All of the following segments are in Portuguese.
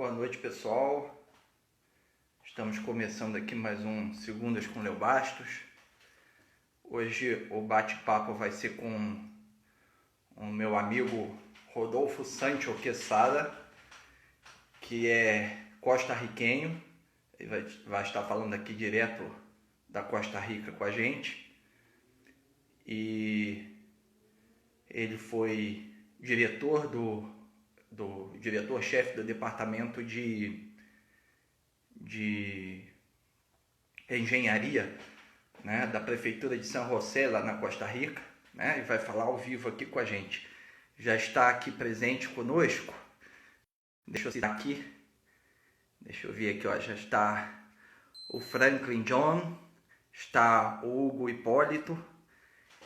Boa noite, pessoal. Estamos começando aqui mais um Segundas com Leo Bastos. Hoje o bate-papo vai ser com o meu amigo Rodolfo Sancho Quesada, que é costarriquenho. Ele vai estar falando aqui direto da Costa Rica com a gente. E ele foi diretor-chefe do departamento de engenharia, né, da prefeitura de San José, lá na Costa Rica, né, e vai falar ao vivo aqui com a gente. Já está aqui presente conosco. Deixa eu citar aqui. Deixa eu ver aqui, ó. Já está o Franklin John, está o Hugo Hipólito,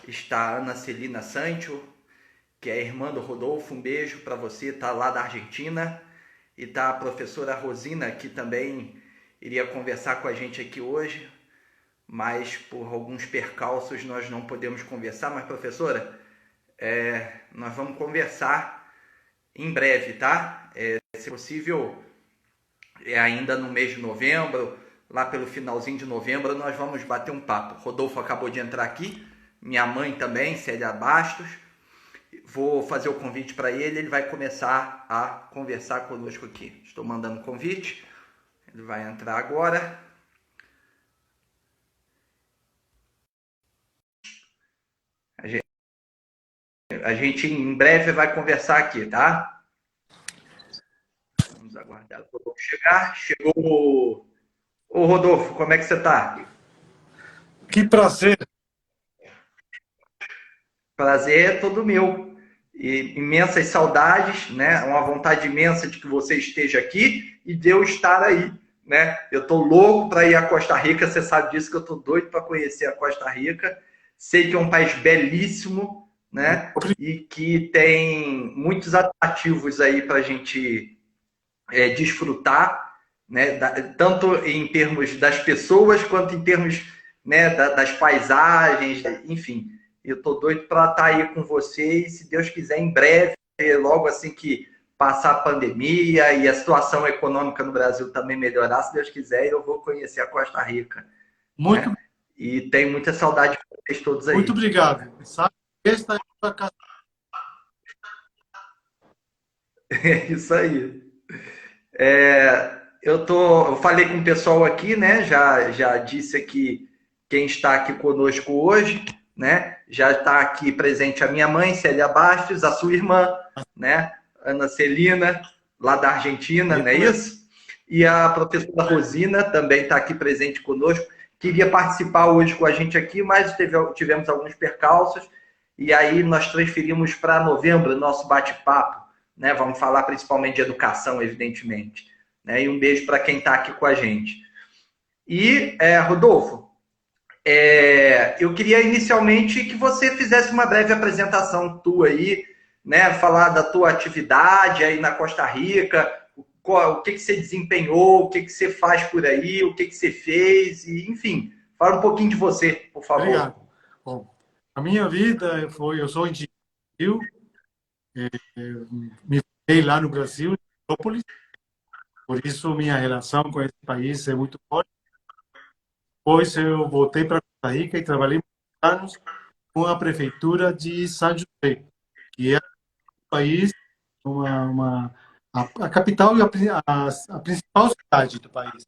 está a Ana Celina Sancho, que é a irmã do Rodolfo. Um beijo para você, tá lá da Argentina. E tá a professora Rosina, que também iria conversar com a gente aqui hoje, mas por alguns percalços nós não podemos conversar. Mas, professora, nós vamos conversar em breve, tá? Se possível, ainda no mês de novembro, lá pelo finalzinho de novembro, nós vamos bater um papo. Rodolfo acabou de entrar aqui, minha mãe também, Célia Bastos. Vou fazer o convite para ele, ele vai começar a conversar conosco aqui. Estou mandando o convite, ele vai entrar agora. A gente em breve vai conversar aqui, tá? Vamos aguardar o Rodolfo chegar. Chegou o Rodolfo, como é que você está? Que prazer! Prazer é todo meu. E imensas saudades, né? Uma vontade imensa de que você esteja aqui e de eu estar aí, né? Eu tô louco para ir à Costa Rica, você sabe disso, que eu tô doido para conhecer a Costa Rica. Sei que é um país belíssimo, né? E que tem muitos atrativos aí para a gente desfrutar, né? Tanto em termos das pessoas quanto em termos, né, das paisagens, enfim. Eu tô doido para estar aí com vocês, se Deus quiser, em breve, logo assim que passar a pandemia e a situação econômica no Brasil também melhorar, se Deus quiser, eu vou conhecer a Costa Rica, Muito, né? E tenho muita saudade de vocês todos muito aí. obrigado. Sabe, esta é a casa. É isso aí. Eu falei com o pessoal aqui, né? Já disse aqui quem está aqui conosco hoje, né? Já está aqui presente a minha mãe, Célia Bastos, a sua irmã, né? Ana Celina, lá da Argentina, não é isso? E a professora Rosina também está aqui presente conosco. Queria participar hoje com a gente aqui, mas tivemos alguns percalços. E aí nós transferimos para novembro o nosso bate-papo, né? Vamos falar principalmente de educação, evidentemente. Né? E um beijo para quem está aqui com a gente. E, Rodolfo, eu queria inicialmente que você fizesse uma breve apresentação tua aí, né? Falar da tua atividade aí na Costa Rica, o que você desempenhou, o que você faz por aí, o que você fez, e, enfim, fala um pouquinho de você, por favor. Obrigado. Bom, a minha vida foi, eu sou engenheiro, me formei lá no Brasil, em Petrópolis, por isso minha relação com esse país é muito forte. Depois eu voltei para Costa Rica e trabalhei muitos anos com a prefeitura de São José, que é um país, a capital e a principal cidade do país.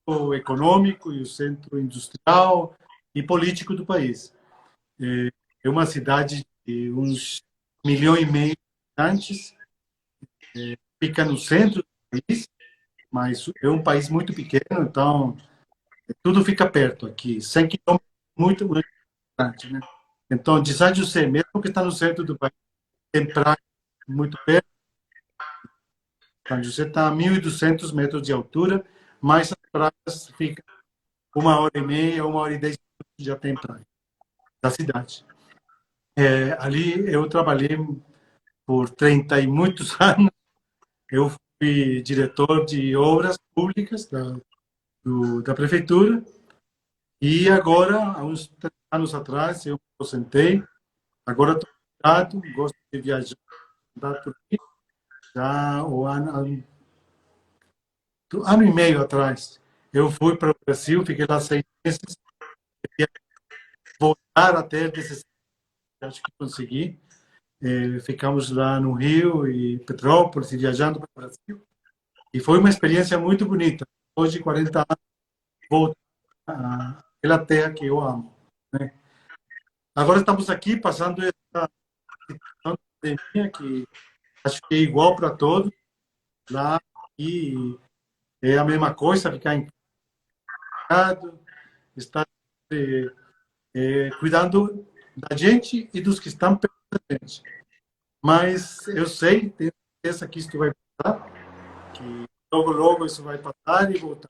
O econômico e o centro industrial e político do país. É uma cidade de uns 1,5 milhão de habitantes, fica no centro do país, mas é um país muito pequeno, então tudo fica perto aqui, 100 quilômetros, muito, muito distante, né? Então, de São José, mesmo que está no centro do país, tem praia muito perto. São José está a 1.200 metros de altura, mas as praias ficam 1h30, 1h10 já tem praia da cidade. Ali eu trabalhei por 30 e muitos anos. Eu fui diretor de obras públicas da prefeitura e agora, há uns 3 anos atrás, eu me aposentei. Agora estou cansado, gosto de viajar, andar por aqui. Já ano e meio atrás, eu fui para o Brasil, fiquei lá 6 meses, queria voltar até 16, acho que consegui. Ficamos lá no Rio e Petrópolis, e viajando para o Brasil. E foi uma experiência muito bonita. Hoje, 40 anos, voltar àquela terra que eu amo, né? Agora estamos aqui passando essa situação de pandemia que acho que é igual para todos lá, e é a mesma coisa, ficar em casa, estar cuidando da gente e dos que estão perto da gente. Mas eu sei, tenho certeza que isso vai passar, que logo, logo isso vai passar e voltar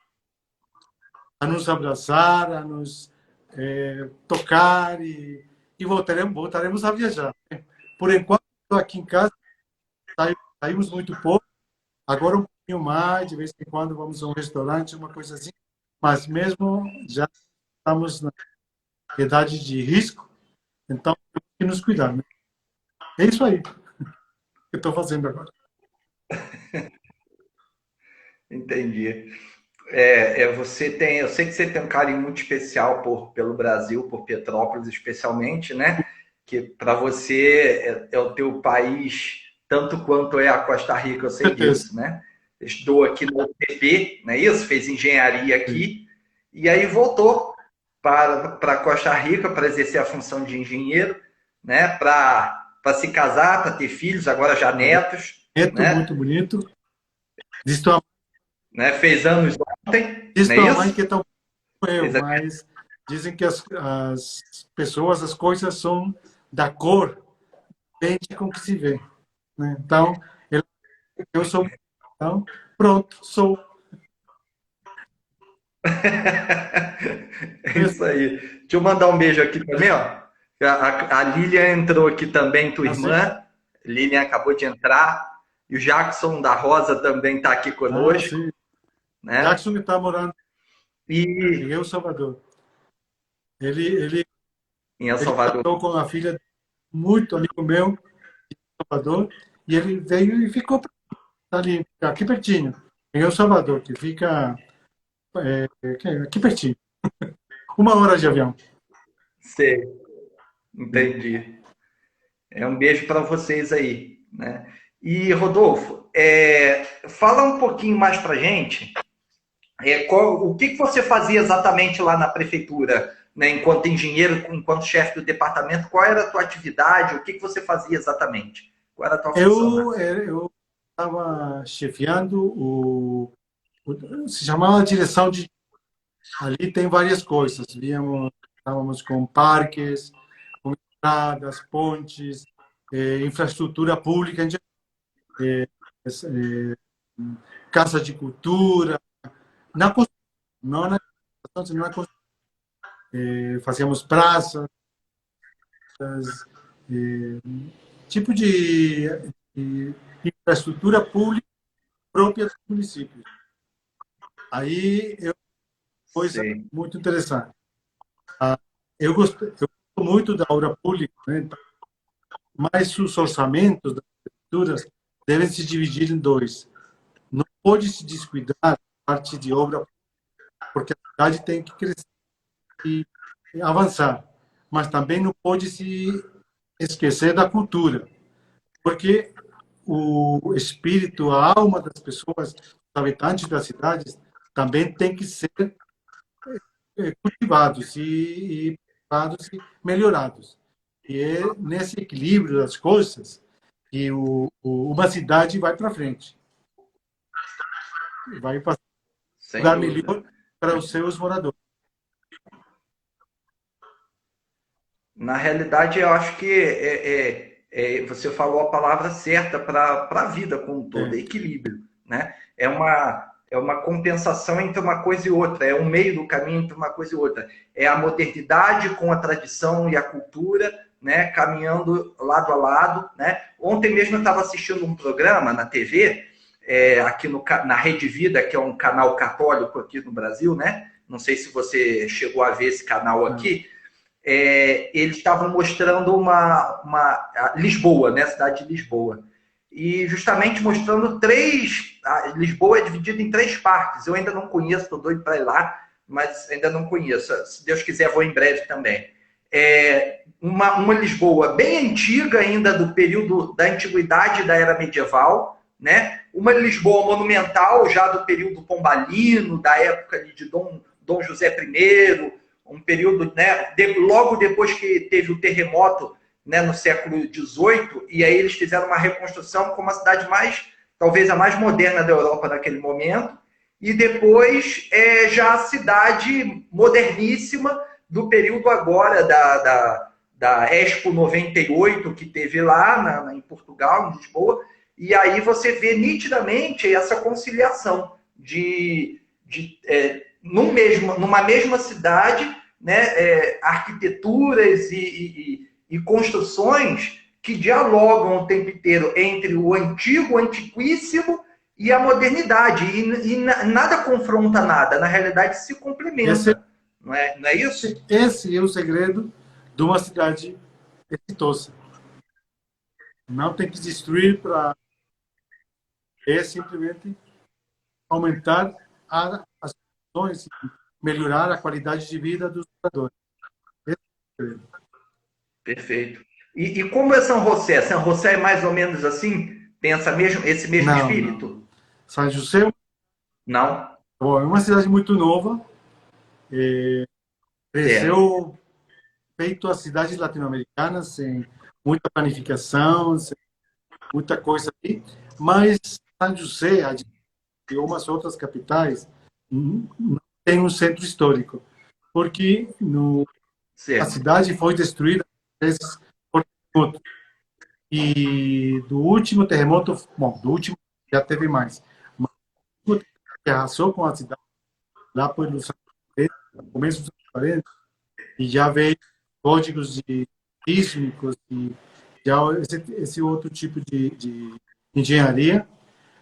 a nos abraçar, a nos tocar e voltaremos a viajar, né? Por enquanto, estou aqui em casa, saímos muito pouco, agora um pouquinho mais, de vez em quando vamos a um restaurante, uma coisa assim, mas mesmo já estamos na idade de risco, então temos que nos cuidar, né? É isso aí que eu estou fazendo agora. Entendi. Você tem, eu sei que você tem um carinho muito especial pelo Brasil, por Petrópolis especialmente, né? Que para você é o teu país tanto quanto é a Costa Rica, eu Com sei certeza. disso, né? Estou aqui no UTP, não é isso? Fez engenharia Sim. aqui e aí voltou para Costa Rica para exercer a função de engenheiro, né? Para se casar, para ter filhos, agora já netos, Neto né? muito bonito. Diz tua, Né? Fez anos ontem, diz não é tua mãe isso? que é tão eu, Fez a... mas dizem que as pessoas, as coisas são da cor, depende com que se vê, né? Então, eu sou, então, pronto, sou. É isso aí. Deixa eu mandar um beijo aqui também, ó. A Lilian entrou aqui também, tua Assim? irmã. Lilian acabou de entrar. E o Jackson da Rosa também está aqui Ah, conosco, sim. né? Jackson está morando em E El Salvador. Ele, em El ele Salvador. casou com a filha muito amigo meu, em Salvador, e ele veio e ficou ali, aqui pertinho, em El Salvador, que fica aqui pertinho. 1 hora de avião. Sei, entendi. É um beijo para vocês aí, né? E Rodolfo, fala um pouquinho mais para gente. O que você fazia exatamente lá na prefeitura, né, enquanto engenheiro, enquanto chefe do departamento? Qual era a tua atividade? O que você fazia exatamente? Qual era a tua função lá? Eu estava chefiando se chamava direção de. Ali tem várias coisas. Estávamos com parques, com estradas, pontes, infraestrutura pública, casa de cultura, na construção, não na construção, senão na construção. Fazíamos praças, eh, tipo de infraestrutura pública própria dos municípios. Aí é coisa Sei. muito interessante. Eu gosto muito da obra pública, né? Mas os orçamentos das prefeituras devem se dividir em dois. Não pode se descuidar a parte de obra, porque a cidade tem que crescer e avançar. Mas também não pode se esquecer da cultura, porque o espírito, a alma das pessoas, dos habitantes das cidades, também tem que ser cultivados cultivados e melhorados. E é nesse equilíbrio das coisas que uma cidade vai para frente, vai para um Sem lugar dúvida. melhor para os seus moradores. Na realidade, eu acho que você falou a palavra certa para a vida como um todo, É, é equilíbrio, né? É uma compensação entre uma coisa e outra, é um meio do caminho entre uma coisa e outra. É a modernidade com a tradição e a cultura, né? Caminhando lado a lado, né? Ontem mesmo eu estava assistindo um programa na TV, aqui na Rede Vida, que é um canal católico aqui no Brasil, né? Não sei se você chegou a ver esse canal não, aqui. Eles estavam mostrando Lisboa, né, a cidade de Lisboa. e justamente mostrando Lisboa é dividida em 3 partes. Eu ainda não conheço, estou doido para ir lá, mas ainda não conheço. Se Deus quiser, vou em breve também. Uma Lisboa bem antiga ainda, do período da antiguidade da era medieval, né? Uma Lisboa monumental já do período pombalino, da época de Dom José I, um período, né, logo depois que teve o terremoto, né, no século XVIII, e aí eles fizeram uma reconstrução como a cidade talvez a mais moderna da Europa naquele momento, e depois já a cidade moderníssima do período agora da Expo 98, que teve lá em Portugal, em Lisboa, e aí você vê nitidamente essa conciliação numa mesma cidade, né, arquiteturas e construções que dialogam o tempo inteiro entre o antigo, o antiquíssimo e a modernidade. E nada confronta nada, na realidade se complementa. Não é isso? Esse é o segredo de uma cidade exitosa. Não tem que destruir para... É simplesmente aumentar as condições, melhorar a qualidade de vida dos moradores. Perfeito. E como é São José? São José é mais ou menos assim? Tem esse mesmo Não, espírito? não. São José Não? bom, é uma cidade muito nova. Certo. Cresceu feito as cidades latino-americanas, sem muita planificação, sem muita coisa aí. Mas São José e umas outras capitais não tem um centro histórico, porque a Certo. cidade foi destruída por terremoto. E do último terremoto, bom, do último já teve mais, mas o último que arrasou com a cidade lá pelos anos 40, começo dos anos 40, e já veio códigos de sísmicos e já esse outro tipo de engenharia.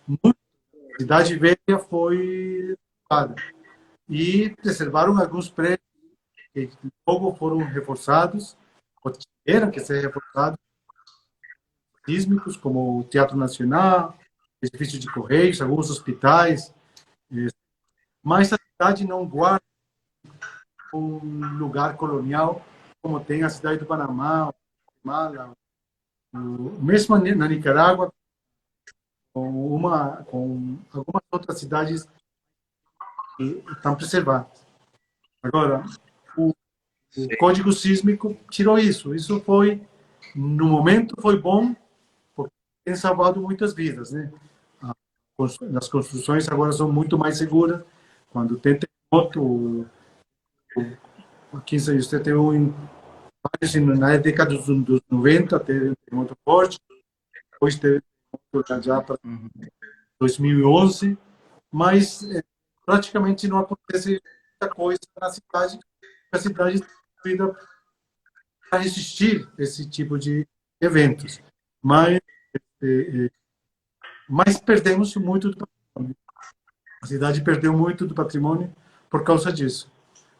Muita cidade velha foi ocupada. E preservaram alguns prédios que logo foram reforçados, ou tiveram que ser reforçados, sísmicos, como o Teatro Nacional, edifício de Correios, alguns hospitais. Mas a cidade não guarda um lugar colonial como tem a cidade do Panamá, Guatemala, mesmo na Nicarágua, com algumas outras cidades que estão preservadas. Agora, o Código Sísmico tirou isso. Isso foi, no momento, foi bom, porque tem salvado muitas vidas, né? As construções agora são muito mais seguras. Quando tem terremoto, aqui você teve na década dos 90, teve um terremoto forte, depois teve terremoto já para 2011, mas praticamente não acontece muita coisa na cidade, a cidade está construída para resistir a esse tipo de eventos. Mas, mas perdemos muito do patrimônio. A cidade perdeu muito do patrimônio por causa disso.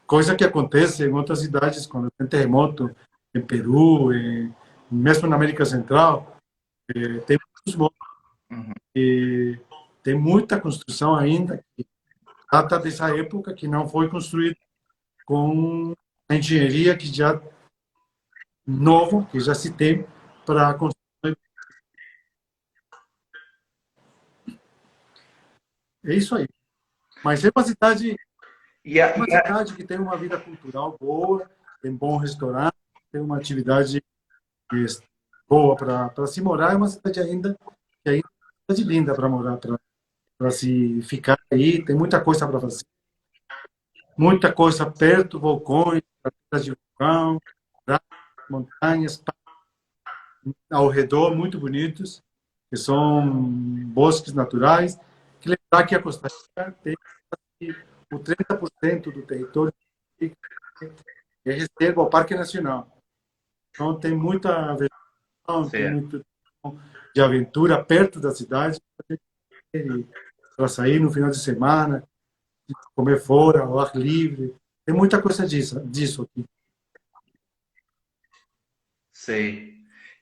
Coisa que acontece em outras cidades, quando tem terremoto, em Peru, mesmo na América Central, tem muitos mortos. E tem muita construção ainda que data dessa época que não foi construída com a engenharia que já novo, que já se tem para construir. É isso aí. Mas é uma cidade que tem uma vida cultural boa, tem bom restaurante, tem uma atividade boa para se morar. É uma cidade que ainda é uma cidade linda para morar, para se ficar aí. Tem muita coisa para fazer, muita coisa perto, vulcões, praças de vulcão, montanhas ao redor muito bonitos, que são bosques naturais. Que lembrar que a Costa Rica tem o 30% do território é reserva ao Parque Nacional. Então tem muita vegetação, tem Certo. muito de aventura perto da cidade para sair no final de semana, comer fora, ao ar livre. Tem muita coisa disso aqui. Sei.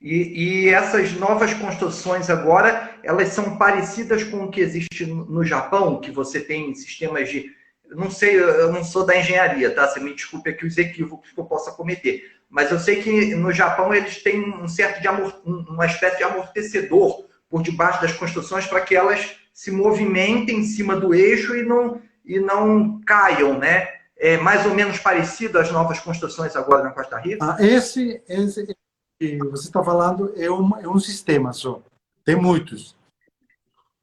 E essas novas construções agora, elas são parecidas com o que existe no Japão, que você tem sistemas de... Não sei, eu não sou da engenharia, tá? Você me desculpe aqui os equívocos que eu possa cometer. Mas eu sei que no Japão eles têm um certo de uma espécie de amortecedor por debaixo das construções para que elas se movimentem em cima do eixo e não caiam, né? É mais ou menos parecido às novas construções agora na Costa Rica? Esse que você está falando é um sistema só. Tem muitos.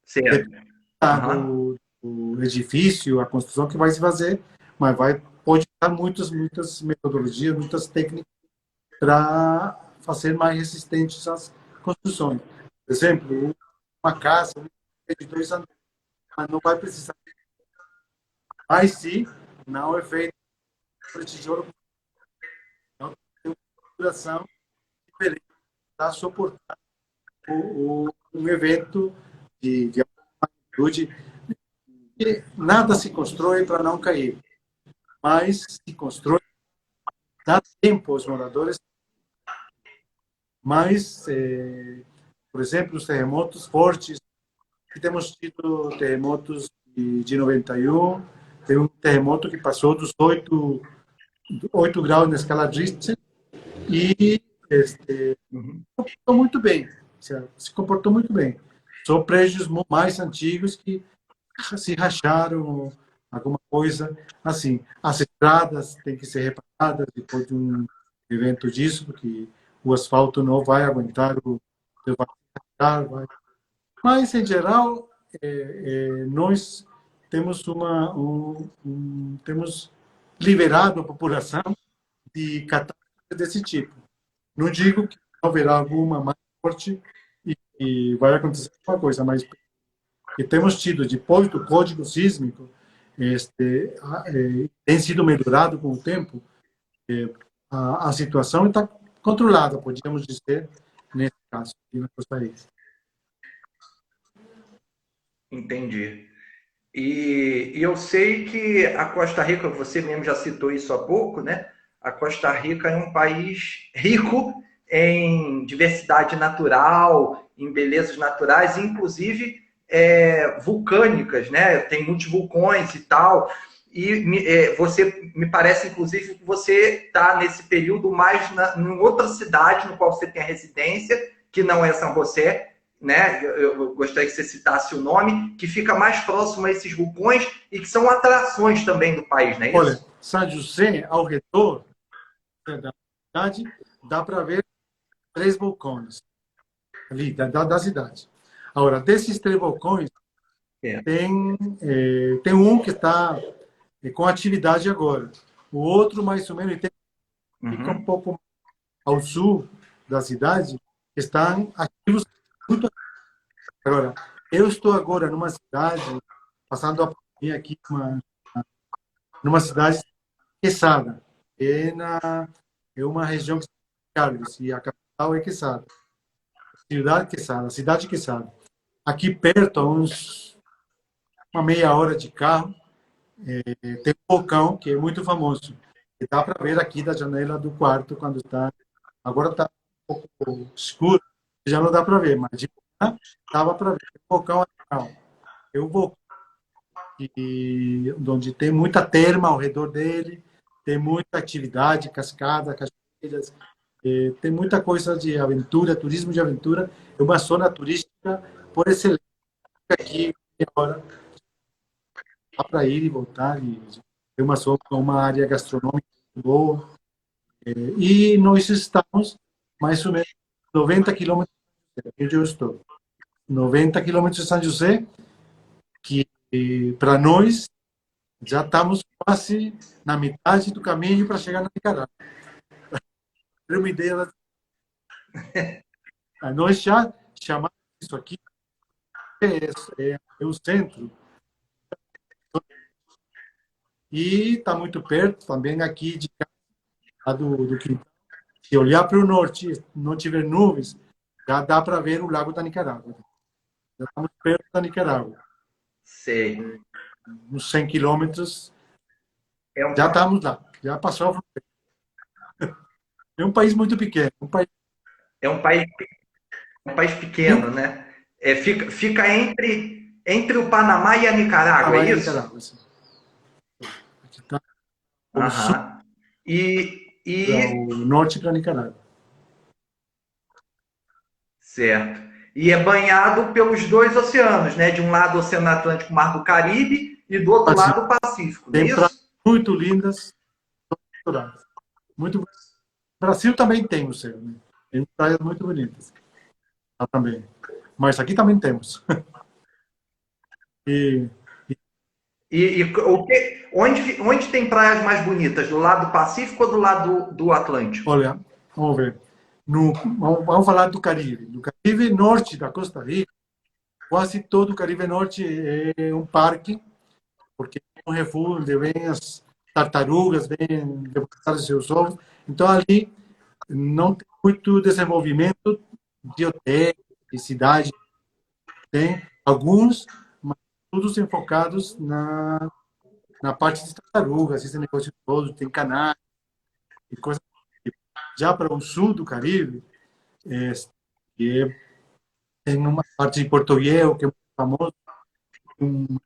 Certo. Depende Uhum. do edifício, a construção que vai se fazer, mas pode dar muitas metodologias, muitas técnicas para fazer mais resistentes as construções. Por exemplo, uma casa de 2 andares, mas não vai precisar. Mas sim, não é feito por tijolo, não tem uma duração diferente para suportar um evento de magnitude. Nada se constrói para não cair, mas se constrói, dá tempo aos moradores, mas, por exemplo, os terremotos fortes, que temos tido terremotos de 91, tem um terremoto que passou dos 8 graus na escala Richter e Uhum. comportou muito bem, se comportou muito bem. São prédios mais antigos que se racharam, alguma coisa assim. As estradas têm que ser reparadas depois de um evento disso, porque o asfalto não vai aguentar, vai rachar, mas, em geral, nós temos temos liberado a população de catástrofes desse tipo. Não digo que não haverá alguma mais forte e vai acontecer alguma coisa, mas que temos tido depois do código sísmico, tem sido melhorado com o tempo, a situação está controlada, podíamos dizer, nesse caso, aqui no nosso país. Entendi. E eu sei que a Costa Rica, você mesmo já citou isso há pouco, né? A Costa Rica é um país rico em diversidade natural, em belezas naturais, inclusive vulcânicas, né? Tem muitos vulcões e tal. Você me parece, inclusive, que você está nesse período mais em outra cidade no qual você tem a residência, que não é São José, né? Eu gostaria que você citasse o nome, que fica mais próximo a esses vulcões e que são atrações também do país, não é Olha, isso? São José, ao redor da cidade, dá para ver 3 vulcões ali da cidade. Agora, desses 3 vulcões, É. tem um que está com atividade agora. O outro, mais ou menos, fica um Uhum. pouco ao sul da cidade, estão ativos muito. Agora, eu estou agora numa cidade, passando a pandemia aqui, numa cidade Quesada. É uma região que se chama Carlos, e a capital é Quesada. Cidade Quesada. Aqui perto, uma meia hora de carro, tem um vulcão que é muito famoso. E dá para ver aqui da janela do quarto quando está. Agora está um pouco escuro, já não dá para ver, mas de manhã dava para ver. O vulcão é um vulcão onde tem muita terma ao redor dele, tem muita atividade, cascada, cachoeiras, tem muita coisa de aventura, turismo de aventura. É uma zona turística por excelência aqui agora, dá para ir e voltar. E é uma área gastronômica boa. E nós estamos mais ou menos 90 quilômetros de onde eu estou. 90 quilômetros de São José, que para nós já estamos quase na metade do caminho para chegar na Nicarágua. Ter uma ideia, nós já chamamos isso aqui é o centro e está muito perto também aqui de cá do Quintão. Se olhar para o norte, não tiver nuvens, já dá para ver o Lago da Nicarágua. Já estamos perto da Nicarágua. Sei. Uns 100 quilômetros, É um, já estamos lá. Já passou a fronteira. É um país muito pequeno, um país É um país Sim, pequeno, né? Fica entre o Panamá e a Nicarágua, é Panamá e isso? Nicarágua. Assim. Aqui está o sul Aham. E para o norte para Nicarágua. certo. E é banhado pelos dois oceanos, né? De um lado o Oceano Atlântico, Mar do Caribe, e do outro Assim, lado o Pacífico, não é tem praias isso? muito lindas, naturais. Muito Brasil também tem o seu, né? Tem praias muito bonitas lá também. Mas aqui também temos. E, Onde tem praias mais bonitas? Do lado do Pacífico ou do lado do Atlântico? olha, vamos ver. Vamos falar do Caribe. No Caribe Norte da Costa Rica, quase todo o Caribe Norte é um parque, porque é um refúgio onde vêm as tartarugas, vêm depositar os seus ovos. Então, ali não tem muito desenvolvimento de hotéis, de cidade. Tem alguns, mas todos enfocados na parte de tartarugas, esse negócio todo, tem canais e coisas. Já para o sul do Caribe, é, tem uma parte de Porto Viejo, que é muito famoso,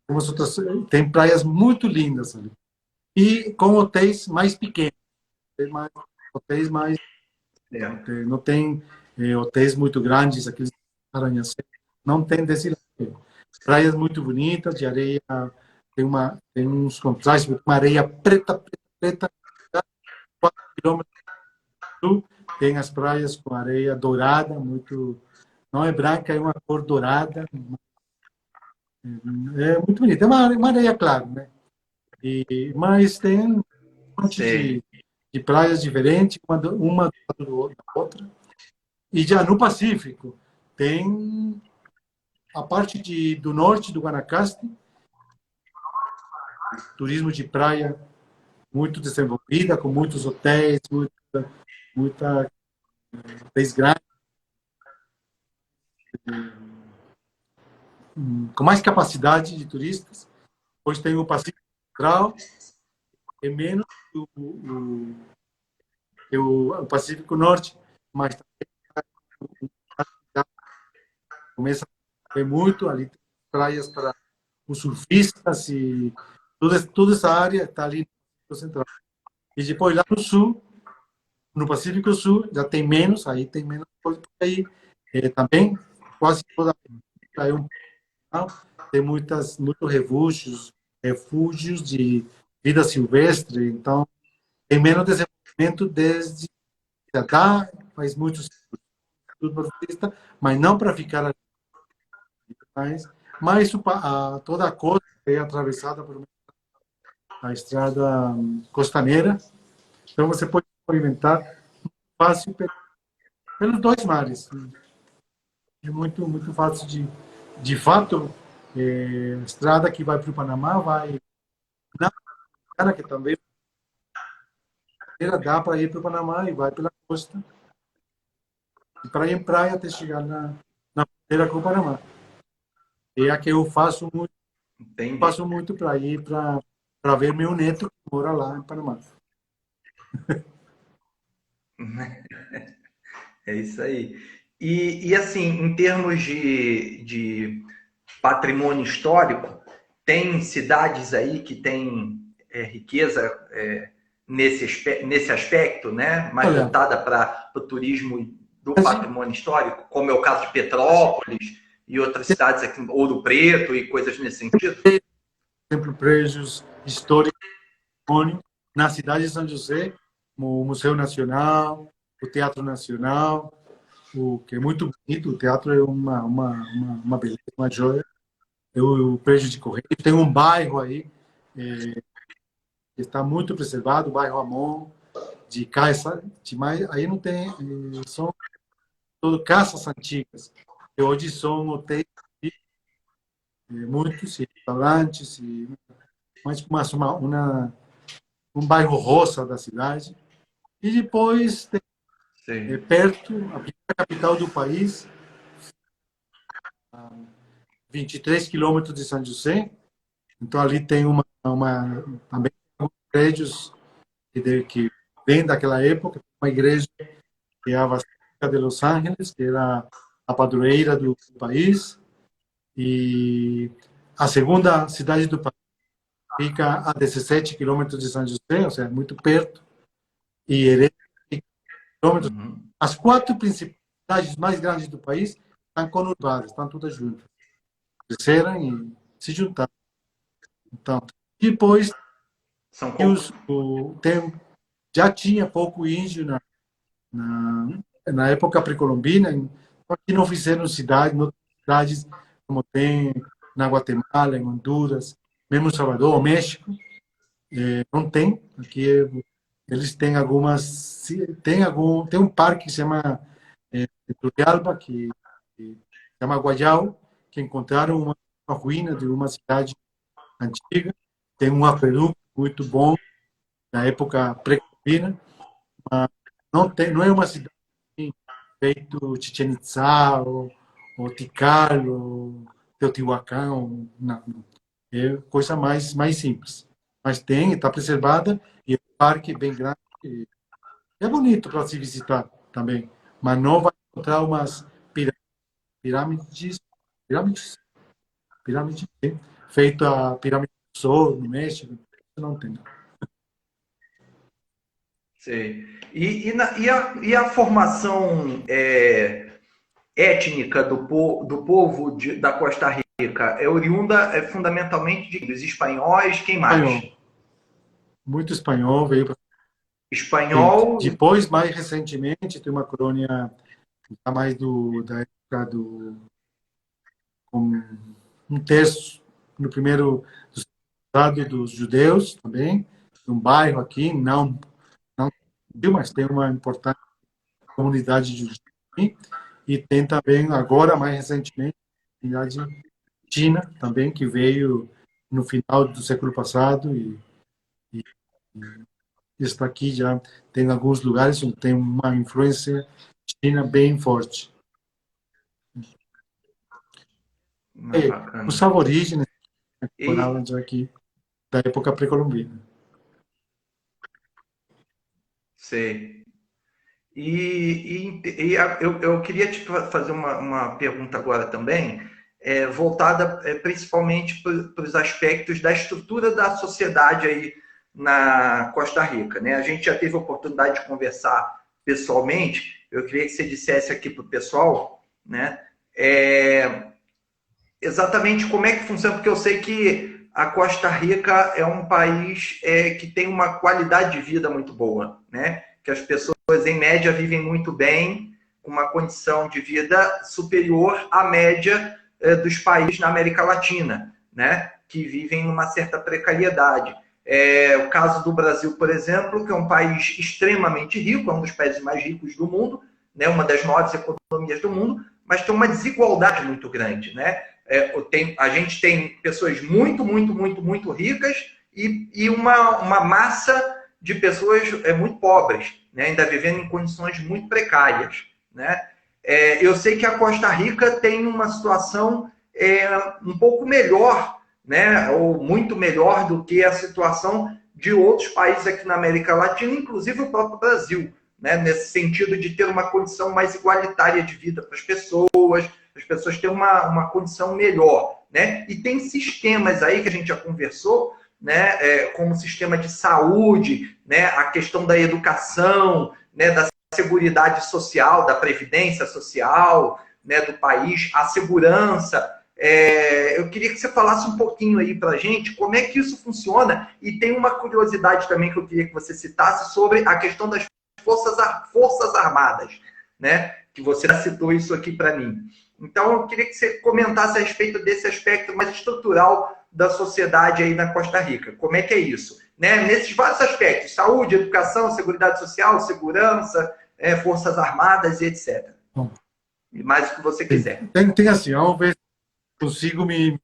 umas outras, tem praias muito lindas ali. E com hotéis mais pequenos, hotéis mais, É. não tem hotéis muito grandes, aqueles arranha-céus, não tem desse lado. Praias muito bonitas, de areia, tem uns contrastes, uma areia preta, preta, preta, 4 quilômetros do sul, tem as praias com areia dourada, muito, não é branca, é uma cor dourada, é muito bonito. É uma areia clara, né? Mas tem um monte Sei. de praias diferentes, uma do lado da outra. E já no Pacífico, tem a parte do norte do Guanacaste, turismo de praia muito desenvolvida, com muitos hotéis, muita hotéis grandes, com mais capacidade de turistas. Depois tem o Pacífico Central, é menos que o Pacífico Norte, mas começa a ter muito ali, tem praias para os surfistas e toda essa área está ali no central. E depois lá no sul, no Pacífico Sul, já tem menos, aí tem menos coisa, porque aí também quase toda a praia é um tem muitos refúgios de vida silvestre, então tem menos desenvolvimento desde cá, faz muito sentido para o turista, mas não para ficar ali. Mas toda a costa é atravessada por uma estrada costaneira, então você pode movimentar fácil pelos dois mares. É muito fácil de fato, a estrada que vai para o Panamá vai na cara que também dá para ir para o Panamá e vai pela costa e praia em praia até chegar na fronteira com o Panamá. É a que eu Entendi. faço muito para ir para ver meu neto que mora lá em Panamá. É isso aí. E assim, em termos de patrimônio histórico, tem cidades aí que têm riqueza nesse aspecto, né? Mais Olha, voltada para o turismo do assim, patrimônio histórico, como é o caso de Petrópolis e outras cidades aqui, Ouro Preto e coisas nesse sentido? por exemplo, prédios históricos na cidade de São José, o Museu Nacional, o Teatro Nacional, o que é muito bonito, o teatro é uma beleza, uma joia. É o prédio de Correio. Tem um bairro aí que está muito preservado, o bairro Amon, de casa, aí não tem, são tudo casas antigas, que hoje são hotéis, muitos e restaurantes, mais um bairro roça da cidade. E depois, tem, Sim. perto, a primeira capital do país, 23 quilômetros de São José. Então, ali tem também prédios que vem daquela época, uma igreja que é a de Los Angeles, que era a padroeira do país, e a segunda cidade do país fica a 17 quilômetros de São José, ou seja, muito perto, e Heredia fica a quilômetros. Uhum. As quatro principais cidades mais grandes do país estão conurbadas, estão todas juntas. Cresceram e se juntaram. Então, depois, São poucos. já tinha pouco índio na época pré-colombina, aqui não fizeram cidades como tem na Guatemala, em Honduras, mesmo em Salvador, o México, não tem. Aqui eles têm algumas, tem um parque que se chama Turrialba, que se chama Guayao, que encontraram uma ruína de uma cidade antiga, tem um aqueduto muito bom na época pré-colombina, mas não é uma cidade feito Chichén Itzá ou Tikal ou Teotihuacán, não. É coisa mais simples. Mas está preservada e é um parque bem grande. É bonito para se visitar também, mas não vai encontrar umas pirâmides, pirâmides, pirâmides, feito a pirâmide do Sol no México, não tem. Sei. E a formação étnica do povo da Costa Rica é oriunda fundamentalmente dos espanhóis, quem mais? Espanhol, muito espanhol veio para Espanhol. depois, mais recentemente, tem uma colônia mais da época com um terço no primeiro estado dos judeus também, um bairro aqui, não, mas tem uma importante comunidade judaica aqui, e tem também, agora, mais recentemente, a comunidade china também, que veio no final do século passado e está aqui já, tem alguns lugares onde tem uma influência china bem forte. Os Bacana. aborígenes E, moravam já aqui, da época pré-colombina. sei. Eu queria te fazer uma pergunta agora também, voltada principalmente para os aspectos da estrutura da sociedade aí na Costa Rica, né? A gente já teve a oportunidade de conversar pessoalmente. Eu queria que você dissesse aqui para o pessoal, né? Exatamente como é que funciona, porque eu sei que a Costa Rica é um país que tem uma qualidade de vida muito boa, né? Que as pessoas, em média, vivem muito bem, com uma condição de vida superior à média dos países na América Latina, né? Que vivem numa certa precariedade. O caso do Brasil, por exemplo, que é um país extremamente rico, é um dos países mais ricos do mundo, né? Uma das maiores economias do mundo, mas tem uma desigualdade muito grande, né? A gente tem pessoas muito, muito, muito, muito ricas e uma massa de pessoas muito pobres, né? Ainda vivendo em condições muito precárias, né? Eu sei que a Costa Rica tem uma situação um pouco melhor, né? Ou muito melhor do que a situação de outros países aqui na América Latina, inclusive o próprio Brasil, né? Nesse sentido de ter uma condição mais igualitária de vida para as pessoas têm uma condição melhor, né? E tem sistemas aí que a gente já conversou, né? Como o sistema de saúde, né? A questão da educação, né? Da seguridade social, da previdência social, né? Do país, a segurança. Eu queria que você falasse um pouquinho aí para a gente como é que isso funciona, e tem uma curiosidade também que eu queria que você citasse sobre a questão das Forças Armadas, né? Que você citou isso aqui para mim. Então, eu queria que você comentasse a respeito desse aspecto mais estrutural da sociedade aí na Costa Rica. Como é que é isso? Né? Nesses vários aspectos, saúde, educação, seguridade social, segurança, forças armadas e etc. Bom, E mais o que você tem, quiser. tem assim, vamos ver se consigo me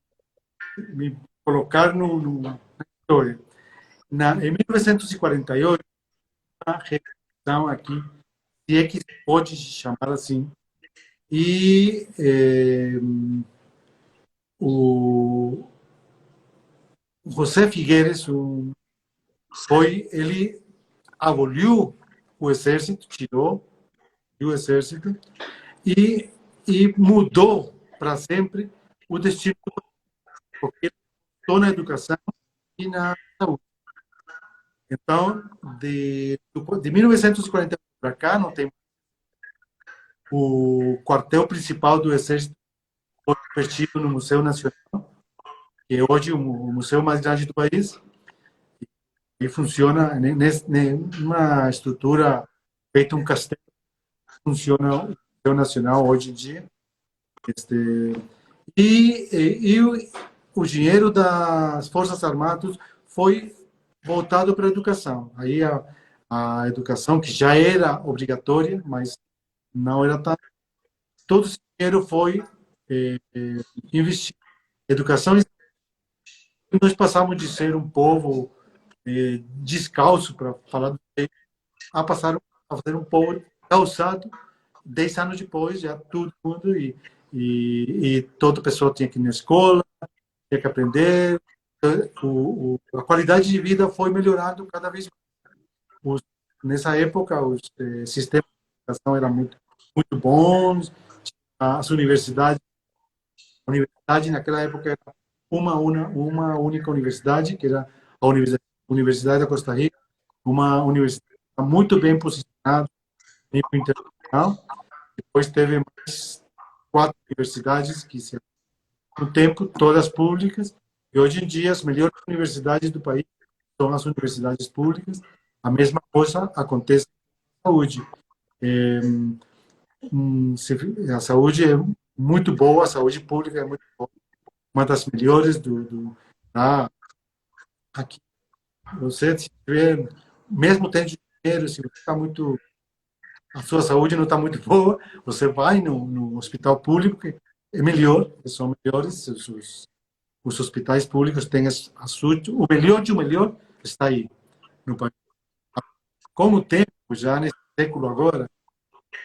colocar na história. Em 1948, a revolução aqui, se é que se pode chamar assim, e o José Figueres ele aboliu o exército, tirou, do exército, e, e mudou para sempre o destino do país, porque estou na educação e na saúde. Então, de 1940 para cá, não tem o quartel principal do exército foi convertido no Museu Nacional, que é hoje o museu mais grande do país, e funciona numa estrutura feita um castelo, funciona o Museu Nacional hoje em dia. Este, e o dinheiro das Forças Armadas foi voltado para a educação. Aí a educação, que já era obrigatória, mas não era tanto, todo esse dinheiro foi investido em educação. Nós passamos de ser um povo descalço, para falar do jeito, a passar a ser um povo calçado. 10 anos depois, já todo mundo e toda pessoa tinha que ir na escola, tinha que aprender. A qualidade de vida foi melhorando cada vez mais. Nessa época, os sistemas de educação eram muito bons. As universidades, a universidade naquela época era uma única universidade, que era a Universidade da Costa Rica, uma universidade muito bem posicionada no nível internacional. Depois teve mais 4 universidades que, no tempo, todas públicas. E hoje em dia, as melhores universidades do país são as universidades públicas. A mesma coisa acontece na saúde. A saúde é muito boa, a saúde pública é muito boa. Uma das melhores aqui. Você, se tiver, mesmo tendo dinheiro, se você está muito, a sua saúde não está muito boa, você vai no hospital público, que é melhor, são melhores, os hospitais públicos têm a saúde, o melhor de o melhor está aí no país. Com o tempo, já nesse século agora,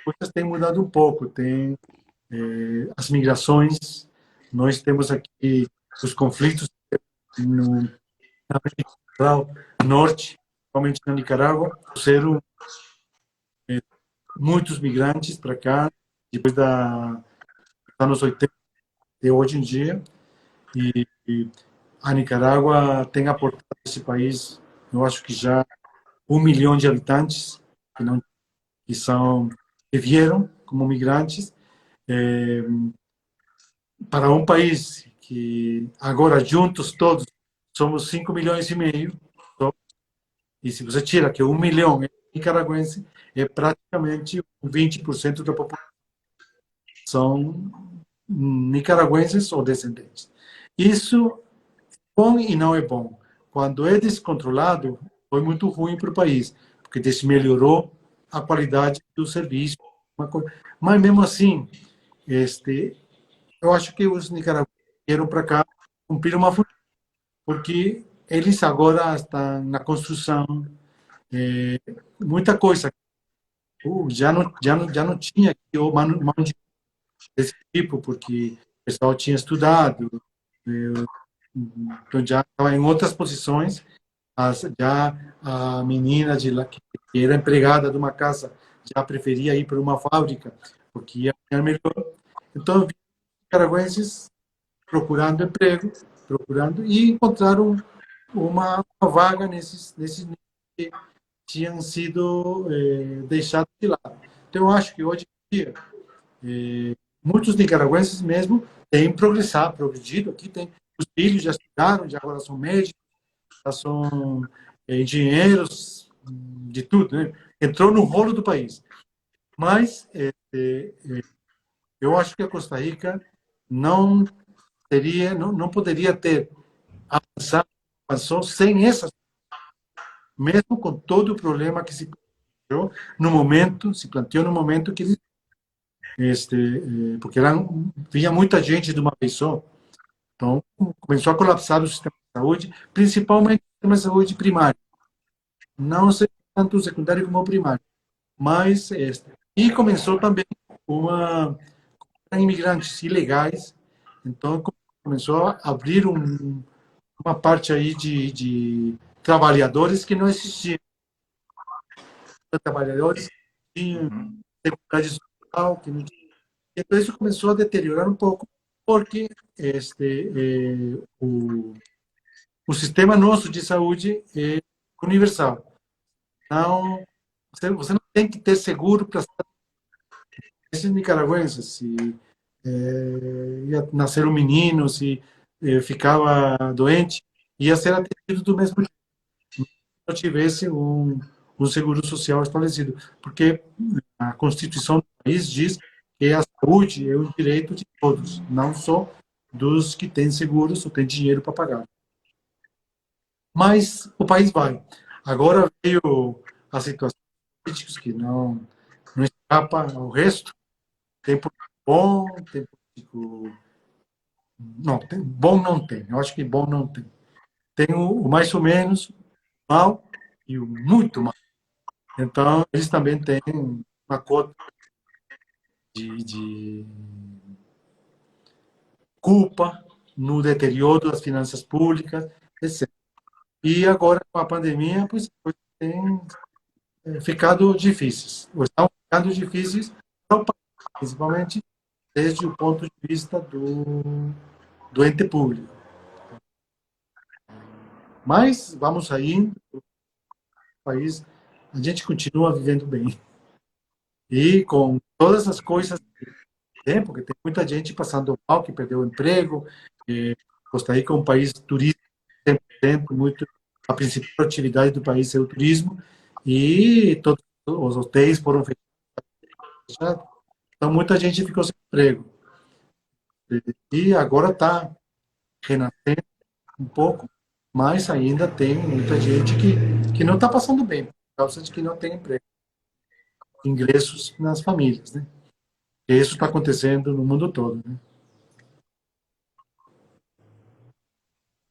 coisas têm mudado um pouco, tem as migrações, nós temos aqui os conflitos na América Central, Norte, principalmente na Nicarágua, trouxeram muitos migrantes para cá, depois dos anos 80 e hoje em dia, e a Nicarágua tem aportado esse país, eu acho que já 1 milhão de habitantes que vieram como migrantes, para um país que agora juntos todos somos 5,5 milhões. E se você tira que 1 milhão é nicaragüense, é praticamente 20% da população são nicaragüenses ou descendentes. Isso é bom e não é bom. Quando é descontrolado, foi muito ruim para o país, porque desmelhorou a qualidade do serviço. Mas mesmo assim, eu acho que os nicaragüenses vieram para cá cumprir uma função, porque eles agora estão na construção, muita coisa. Já não tinha aqui mão desse tipo, porque o pessoal tinha estudado, então já estava em outras posições. Já a menina que era empregada de uma casa já preferia ir para uma fábrica, porque ia ganhar melhor. Então, nicaragüenses procurando emprego, e encontraram uma vaga nesses que tinham sido deixados de lado. Então, eu acho que hoje em dia, muitos nicaragüenses mesmo têm progredido. Aqui tem os filhos, já estudaram, já agora são médicos, já são engenheiros, de tudo, né? Entrou no rolo do país. Mas eu acho que a Costa Rica não poderia ter avançou sem essas, mesmo com todo o problema que se planteou no momento que porque vinha muita gente de uma vez só. Então, começou a colapsar o sistema de saúde, principalmente o sistema de saúde primário. Não sei tanto o secundário como o primário. Mas, e começou também imigrantes ilegais. Então, começou a abrir uma parte aí de trabalhadores que não existiam. Trabalhadores que tinham seguridade social, que não tinha. Então isso começou a deteriorar um pouco, porque o sistema nosso de saúde é universal. Não, você não tem que ter seguro para esses nicaragüenses. Se ia nascer um menino, se ficava doente, ia ser atendido do mesmo jeito, se não tivesse um seguro social estabelecido. Porque a Constituição do país diz que a saúde é um direito de todos, não só dos que têm seguros ou têm dinheiro para pagar. Mas o país vai. Agora veio a situação política que não escapa ao resto. Tem político bom, tem político. Não, bom não tem. Eu acho que bom não tem. Tem o mais ou menos mal e o muito mal. Então, eles também têm uma cota de culpa no deterioro das finanças públicas, etc. E agora, com a pandemia, pois, tem ficado difíceis. Ou estão ficando difíceis para o país, principalmente desde o ponto de vista do ente público. Mas vamos saindo, o país, a gente continua vivendo bem. E com todas as coisas que tem, porque tem muita gente passando mal, que perdeu o emprego. Costa Rica é um país turístico, 100%, muito, a principal atividade do país é o turismo, e todos os hotéis foram fechados. Então, muita gente ficou sem emprego. E agora está renascendo um pouco, mas ainda tem muita gente que não está passando bem, por causa de que não tem emprego, ingressos nas famílias, né? E isso está acontecendo no mundo todo, né?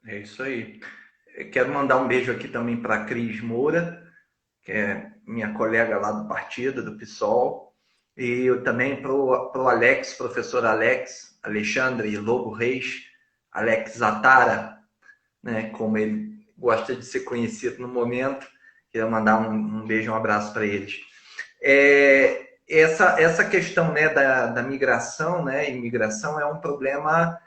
É isso aí. Eu quero mandar um beijo aqui também para a Cris Moura, que é minha colega lá do partido, do PSOL. E eu também para o Alex, professor Alex, Alexandre Lobo Reis, Alex Zatara, né, como ele gosta de ser conhecido no momento. Queria mandar um beijo, um abraço para eles. Essa questão, né, da migração, né, imigração é um problema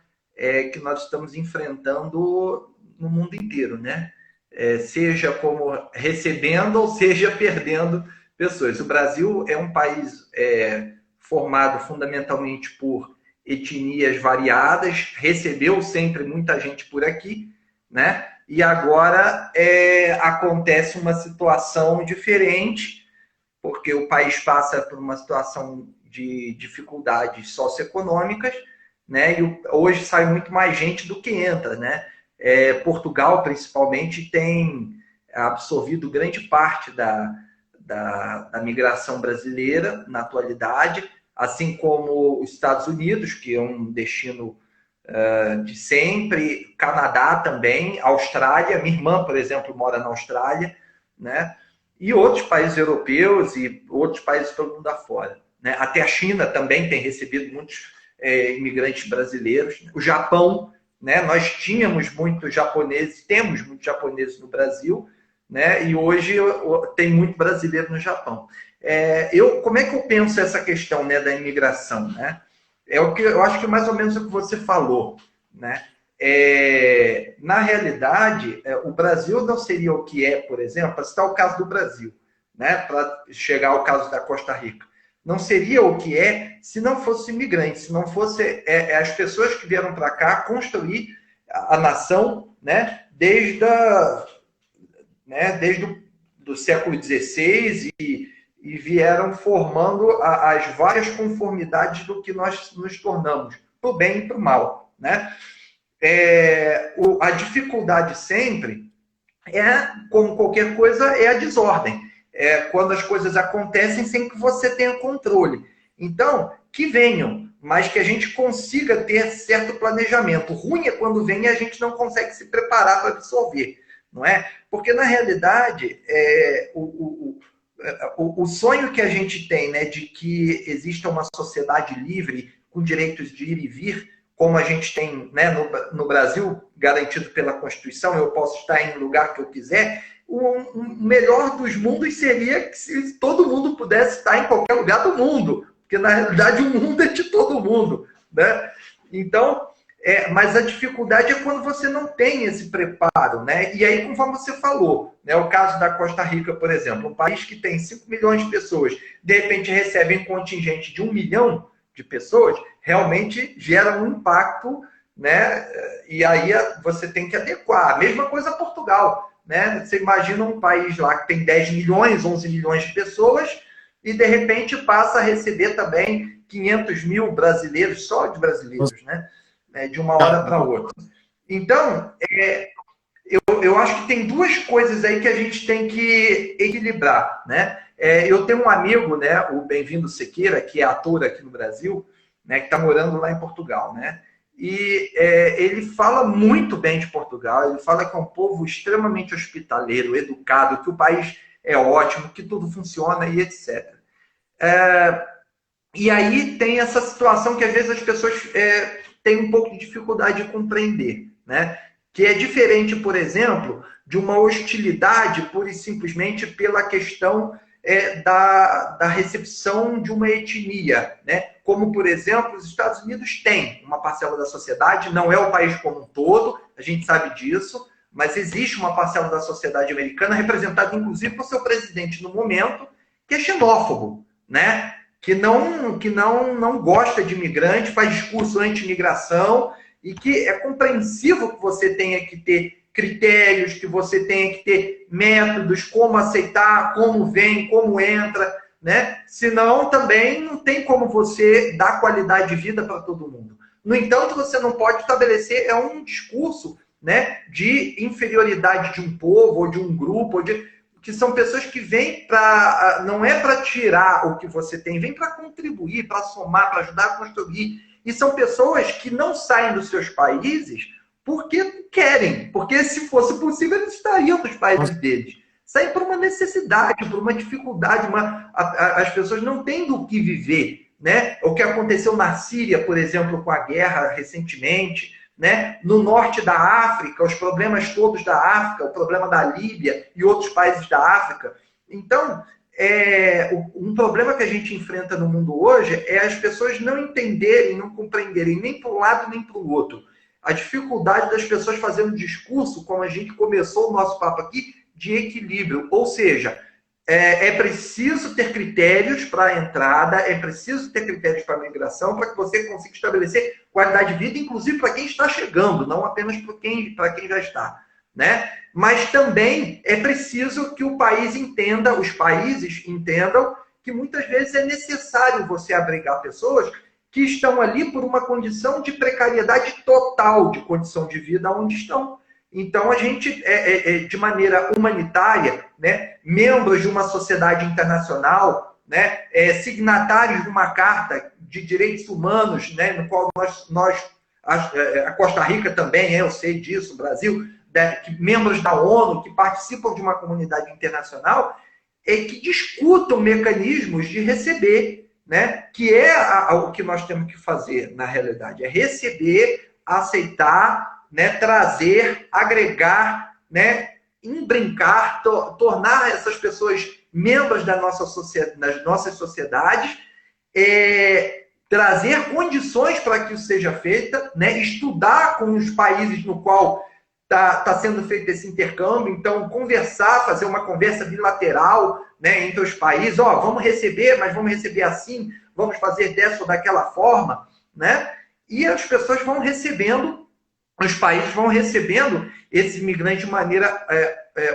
que nós estamos enfrentando no mundo inteiro, né? Seja como recebendo ou seja perdendo pessoas. O Brasil é um país formado fundamentalmente por etnias variadas, recebeu sempre muita gente por aqui, né? E agora acontece uma situação diferente, porque o país passa por uma situação de dificuldades socioeconômicas, né? E hoje sai muito mais gente do que entra, né? Portugal, principalmente, tem absorvido grande parte da migração brasileira na atualidade, assim como os Estados Unidos, que é um destino de sempre, Canadá também, Austrália, minha irmã, por exemplo, mora na Austrália, né? E outros países europeus e outros países pelo mundo afora, né? Até a China também tem recebido muitos imigrantes brasileiros. O Japão, né? Nós tínhamos muitos japoneses, temos muitos japoneses no Brasil, né? E hoje tem muito brasileiro no Japão. Como é que eu penso essa questão, né, da imigração, né? É o que eu acho que é mais ou menos o que você falou, né? Na realidade, o Brasil não seria o que é, por exemplo, para citar o caso do Brasil, né? Para chegar ao caso da Costa Rica. Não seria o que é se não fosse imigrante, se não fosse as pessoas que vieram para cá construir a nação, né? Desde do século XVI e vieram formando as várias conformidades do que nós nos tornamos, para o bem e para o mal, né? A dificuldade sempre como qualquer coisa, é a desordem. Quando as coisas acontecem sem que você tenha controle. Então, que venham, mas que a gente consiga ter certo planejamento. O ruim é quando vem e a gente não consegue se preparar para absorver, não é? Porque, na realidade, o sonho que a gente tem, né, de que exista uma sociedade livre, com direitos de ir e vir, como a gente tem, né, no Brasil, garantido pela Constituição, eu posso estar em lugar que eu quiser, o melhor dos mundos seria que se todo mundo pudesse estar em qualquer lugar do mundo, porque na realidade o mundo é de todo mundo, né? Então, mas a dificuldade é quando você não tem esse preparo, né? E aí, conforme você falou, né, o caso da Costa Rica, por exemplo, um país que tem 5 milhões de pessoas, de repente recebe um contingente de 1 milhão de pessoas, realmente gera um impacto, né? E aí você tem que adequar. A mesma coisa Portugal, né? Você imagina um país lá que tem 10 milhões, 11 milhões de pessoas e de repente passa a receber também 500 mil brasileiros, só de brasileiros, né? De uma hora para outra. Então, eu acho que tem duas coisas aí que a gente tem que equilibrar, né? Eu tenho um amigo, né, o Bem-vindo Sequeira, que é ator aqui no Brasil, né, que está morando lá em Portugal, né? E ele fala muito bem de Portugal, ele fala que é um povo extremamente hospitaleiro, educado, que o país é ótimo, que tudo funciona e etc. E aí tem essa situação que às vezes as pessoas têm um pouco de dificuldade de compreender, né? Que é diferente, por exemplo, de uma hostilidade pura e simplesmente pela questão da recepção de uma etnia, né? Como, por exemplo, os Estados Unidos têm uma parcela da sociedade, não é o país como um todo, a gente sabe disso, mas existe uma parcela da sociedade americana representada, inclusive, por seu presidente no momento, que é xenófobo, né? Que não gosta de imigrante, faz discurso anti-imigração e que é compreensivo que você tenha que ter critérios, que você tenha que ter métodos, como aceitar, como vem, como entra, né? Senão também não tem como você dar qualidade de vida para todo mundo. No entanto, você não pode estabelecer um discurso, né, de inferioridade de um povo ou de um grupo, que são pessoas que vêm para... Não é para tirar o que você tem, vem para contribuir, para somar, para ajudar a construir. E são pessoas que não saem dos seus países porque querem. Porque se fosse possível, eles estariam nos países deles. Saem por uma necessidade, por uma dificuldade. As pessoas não têm do que viver, né? O que aconteceu na Síria, por exemplo, com a guerra recentemente, né? No norte da África, os problemas todos da África, o problema da Líbia e outros países da África. Então, um problema que a gente enfrenta no mundo hoje é as pessoas não entenderem, não compreenderem nem para um lado nem para o outro. A dificuldade das pessoas fazendo discurso, como a gente começou o nosso papo aqui, de equilíbrio. Ou seja, é preciso ter critérios para a entrada, é preciso ter critérios para a migração, para que você consiga estabelecer qualidade de vida, inclusive para quem está chegando, não apenas para quem já está, né? Mas também é preciso que o país entenda, os países entendam que muitas vezes é necessário você abrigar pessoas que estão ali por uma condição de precariedade total de condição de vida onde estão. Então, a gente, de maneira humanitária, né, membros de uma sociedade internacional, né, signatários de uma carta de direitos humanos, né, no qual a Costa Rica também, eu sei disso, o Brasil, membros da ONU que participam de uma comunidade internacional, que discutam mecanismos de receber, né, que o que nós temos que fazer, na realidade, é receber, aceitar, né, trazer, agregar, né, embrincar, tornar essas pessoas membros das nossas sociedades, trazer condições para que isso seja feito, né, estudar com os países no qual está sendo feito esse intercâmbio, então conversar, fazer uma conversa bilateral, né, entre os países, vamos receber, mas vamos receber assim, vamos fazer dessa ou daquela forma, né, e as pessoas vão recebendo, os países vão recebendo esse imigrante de maneira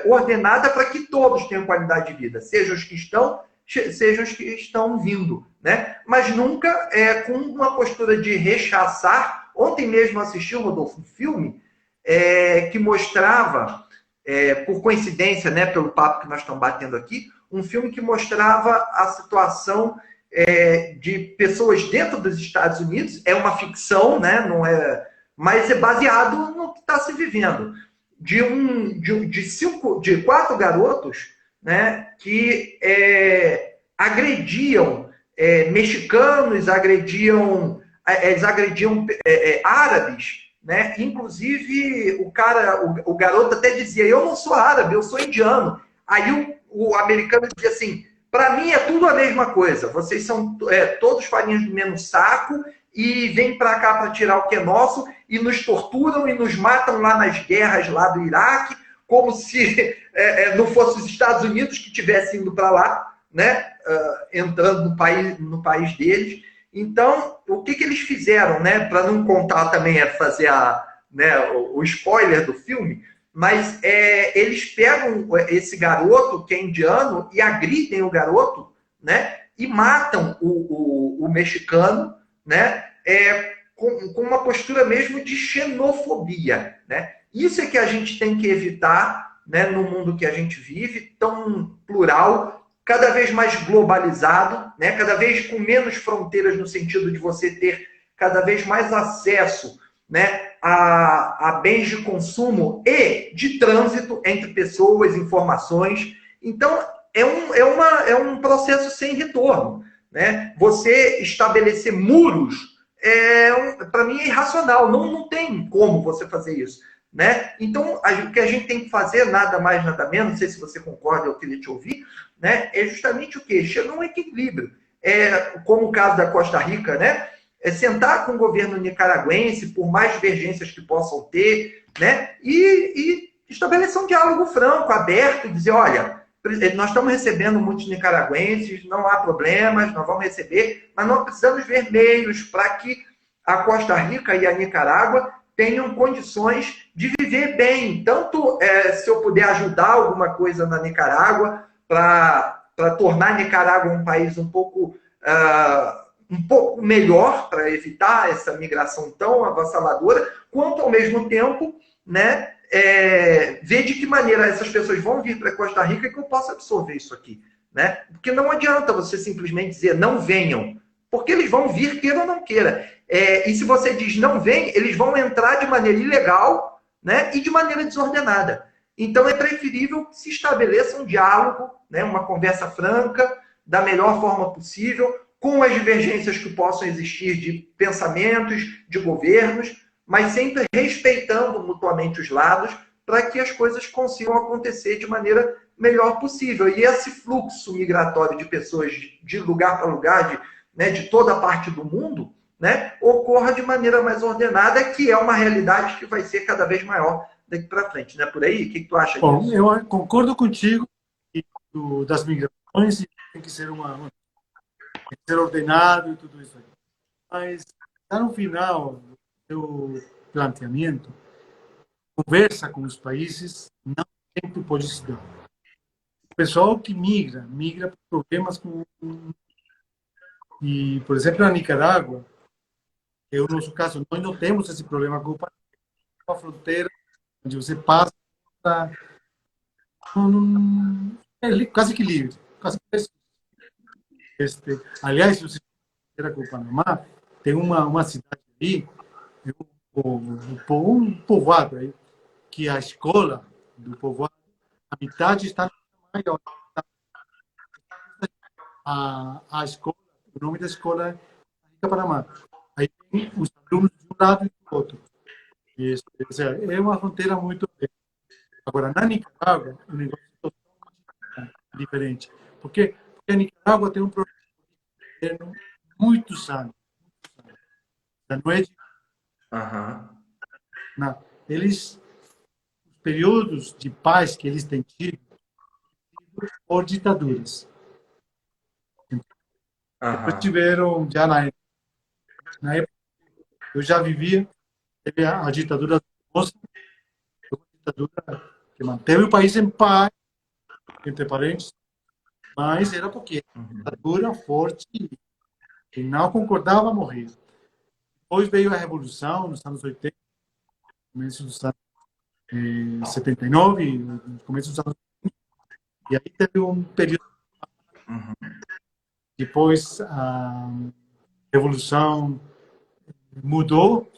ordenada para que todos tenham qualidade de vida, sejam os que estão vindo, né? Mas nunca com uma postura de rechaçar. Ontem mesmo assisti, Rodolfo, um filme que mostrava, por coincidência, né, pelo papo que nós estamos batendo aqui, um filme que mostrava a situação de pessoas dentro dos Estados Unidos. É uma ficção, né? Não é... mas é baseado no que está se vivendo. De 4 garotos, né, que agrediam mexicanos, eles agrediam árabes, né? Inclusive, o garoto até dizia, eu não sou árabe, eu sou indiano. Aí o americano dizia assim, para mim é tudo a mesma coisa, vocês são todos farinhas do mesmo saco e vêm para cá para tirar o que é nosso e nos torturam e nos matam lá nas guerras lá do Iraque, como se não fosse os Estados Unidos que tivessem indo para lá, né? Entrando no país deles. Então, o que eles fizeram, né? Para não contar também, fazer o spoiler do filme, mas eles pegam esse garoto que é indiano e agridem o garoto, né? E matam o mexicano, né? Com uma postura mesmo de xenofobia, né? Isso é que a gente tem que evitar, né? No mundo que a gente vive, tão plural, cada vez mais globalizado, né? Cada vez com menos fronteiras no sentido de você ter cada vez mais acesso, né, a bens de consumo e de trânsito entre pessoas, informações. Então, é um processo sem retorno, né? Você estabelecer muros, para mim, é irracional. Não tem como você fazer isso, né? Então, o que a gente tem que fazer, nada mais, nada menos, não sei se você concorda, eu queria te ouvir, né? É justamente o quê? Chegar a um equilíbrio. Como o caso da Costa Rica, né? Sentar com o governo nicaragüense, por mais divergências que possam ter, né? E estabelecer um diálogo franco, aberto, e dizer, olha, nós estamos recebendo muitos nicaragüenses, não há problemas, nós vamos receber, mas nós precisamos ver meios para que a Costa Rica e a Nicarágua tenham condições de viver bem. Tanto se eu puder ajudar alguma coisa na Nicarágua, para tornar a Nicarágua um país um pouco melhor, para evitar essa migração tão avassaladora, quanto ao mesmo tempo, né, ver de que maneira essas pessoas vão vir para Costa Rica e que eu possa absorver isso aqui, né? Porque não adianta você simplesmente dizer não venham, porque eles vão vir, queira ou não queira. E se você diz não vem, eles vão entrar de maneira ilegal, né, e de maneira desordenada. Então é preferível que se estabeleça um diálogo, né, uma conversa franca, da melhor forma possível, com as divergências que possam existir de pensamentos, de governos, mas sempre respeitando mutuamente os lados para que as coisas consigam acontecer de maneira melhor possível. E esse fluxo migratório de pessoas de lugar para lugar, de toda a parte do mundo, né, ocorra de maneira mais ordenada, que é uma realidade que vai ser cada vez maior daqui para frente. Não é por aí? O que tu acha disso? Bom, eu concordo contigo das migrações, tem que ser tem que ser ordenado e tudo isso aí. Mas, lá no final do seu planteamento, conversa com os países não sempre pode se dar. O pessoal que migra por problemas com... E, por exemplo, na Nicarágua, no nosso caso, nós não temos esse problema com a fronteira, onde você passa quase que livre. Quase que aliás, se você era com o Panamá, tem uma cidade aí, um povoado aí, que a escola do povoado, a metade está maior. A escola, o nome da escola é Rica Panamá. Aí tem os alunos de um lado e do outro. Ou seja, é uma fronteira muito... Agora, na Nicarágua, o negócio é totalmente diferente. Porque a Nicarágua tem um problema muitos anos. Não é de... Não. Os períodos de paz que eles têm tido por ditaduras. Depois tiveram, já na época, eu já vivia, teve a ditadura Somoza, uma ditadura que manteve o país em paz, entre parênteses, mas era porque ditadura forte, quem não concordava morria. Depois veio a Revolução, nos anos 80, começo dos anos 79, no começo dos anos 80, e aí teve um período. Depois a Revolução mudou,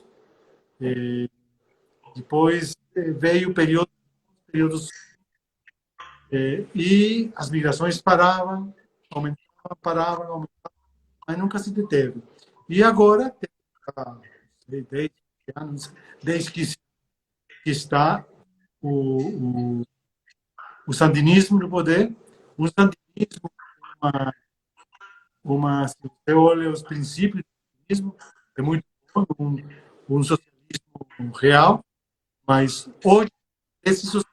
depois veio períodos e as migrações aumentavam, mas nunca se deteve. E agora, desde anos, desde que está o sandinismo no poder. O sandinismo, se você olha os princípios do sandinismo, é muito bom, um socialismo real, mas hoje, esse socialismo,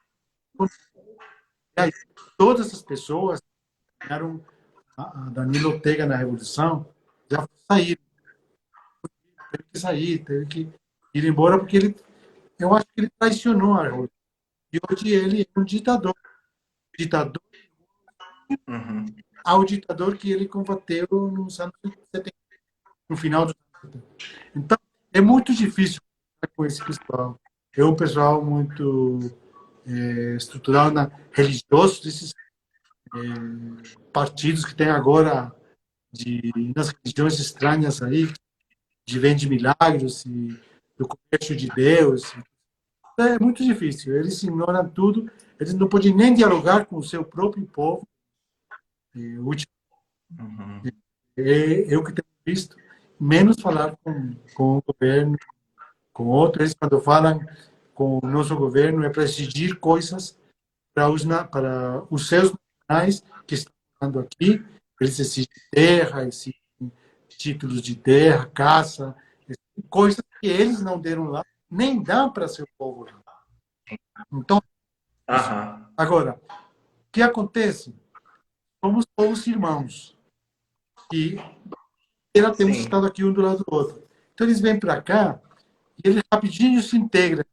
todas as pessoas que eram a Danilo Ortega na Revolução já saíram, teve que sair, teve que ir embora, porque eu acho que ele traicionou a Revolução. E hoje ele é um ditador. Ditador Uhum. ao ditador que ele combateu nos anos 70, no final dos anos 70. Então, é muito difícil com esse pessoal. É um pessoal muito estrutural, religioso, desses partidos que tem agora nas religiões estranhas aí, de vende milagres e do comércio de Deus. É muito difícil. Eles ignoram tudo. Eles não podem nem dialogar com o seu próprio povo. Uhum. Eu que tenho visto, menos falar com o governo, com outros. Quando falam com o nosso governo, é para exigir coisas para os seus nacionais que estão falando aqui. Eles exigem terra, exigem títulos de terra, caça, coisas que eles não deram lá, nem dá para seu povo lá. Então, isso. Aham. Agora, o que acontece? Somos todos irmãos. E temos Sim. estado aqui um do lado do outro. Então, eles vêm para cá e eles rapidinho se integram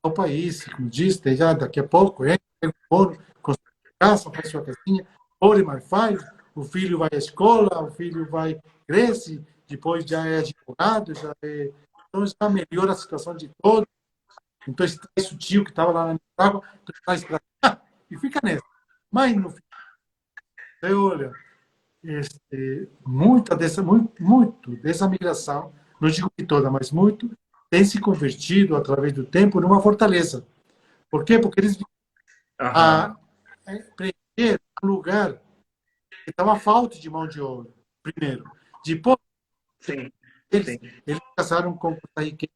ao país, como disse, já daqui a pouco, pega um forno, constrói casa, faz sua casinha, ore mais faz, o filho vai à escola, o filho cresce, depois já é advogado, então já melhora a situação de todos. Então, traz o tio que estava lá na Nicarágua, traz para cá e fica nessa. Mas, no final, olha, muito dessa migração, não digo que toda, mas muito, tem se convertido, através do tempo, numa fortaleza. Por quê? Porque eles a Aham. preencher um lugar que estava falta de mão de obra, primeiro. Depois, Sim. eles, Sim. eles casaram com costarriquenhos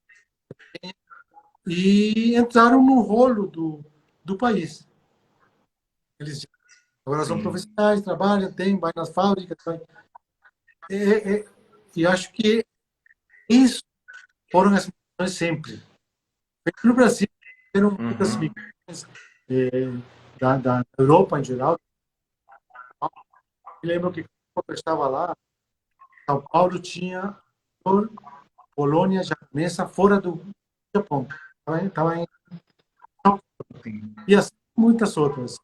e entraram no rolo do país. Eles agora são Sim. profissionais, trabalham, vai nas fábricas. E acho que isso foram as migrações sempre. No Brasil, tiveram muitas Uhum. migrações da Europa em geral. Eu lembro que quando eu estava lá, São Paulo tinha colônia japonesa fora do Japão. Estava em Sim. e assim muitas outras.